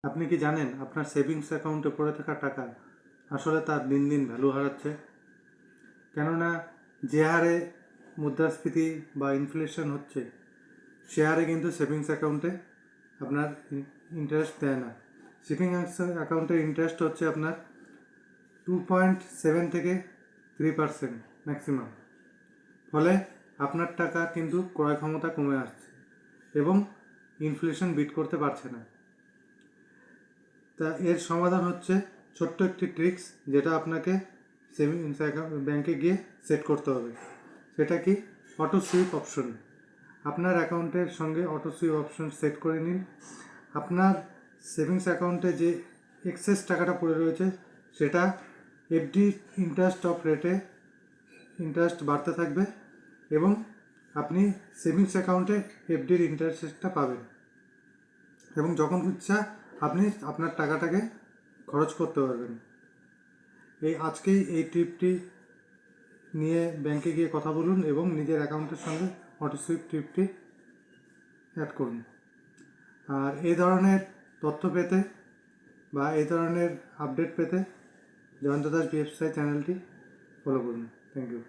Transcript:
আপনি কি জানেন আপনার সেভিংস অ্যাকাউন্টে পড়ে থাকা টাকা আসলে তার দিন দিন ভ্যালু হারাচ্ছে? কেননা যে হারে মুদ্রাস্ফীতি বা ইনফ্লেশন হচ্ছে সে হারে কিন্তু সেভিংস অ্যাকাউন্টে আপনার ইন্টারেস্ট দেয় না। সেভিংস অ্যাকাউন্টের ইন্টারেস্ট হচ্ছে আপনার 2.7 থেকে 3% ম্যাক্সিমাম। ফলে আপনার টাকা কিন্তু ক্রয় ক্ষমতা কমে আসছে এবং ইনফ্লেশন বিট করতে পারছে না। তা এর সমাধান হচ্ছে ছোট্ট একটি ট্রিক্স, যেটা আপনাকে সেভিংস অ্যাকাউন্ট ব্যাংকে গিয়ে সেট করতে হবে। সেটা কি? Auto sweep option. আপনার অ্যাকাউন্টের সঙ্গে অটো সুইপ অপশন সেট করে নিন। আপনার সেভিংস অ্যাকাউন্টে যে এক্সেস টাকাটা পড়ে রয়েছে সেটা এফডি ইন্টারেস্ট অফ রেটে ইন্টারেস্ট বাড়তে থাকবে এবং আপনি সেভিংস অ্যাকাউন্টে এফডির ইন্টারেস্টটা পাবেন এবং যখন ইচ্ছা আপনি আপনার টাকাটাকে খরচ করতে পারবেন। আজকেই এই ট্রিপটি নিয়ে ব্যাংকে গিয়ে কথা বলুন এবং নিজের অ্যাকাউন্টের সঙ্গে অটো সুইপ ট্রিপটি অ্যাড করুন। আর এই ধরনের তথ্য পেতে বা এই ধরনের আপডেট পেতে জয়ন্ত দাস বিএফসি চ্যানেলটি ফলো করুন। Thank you.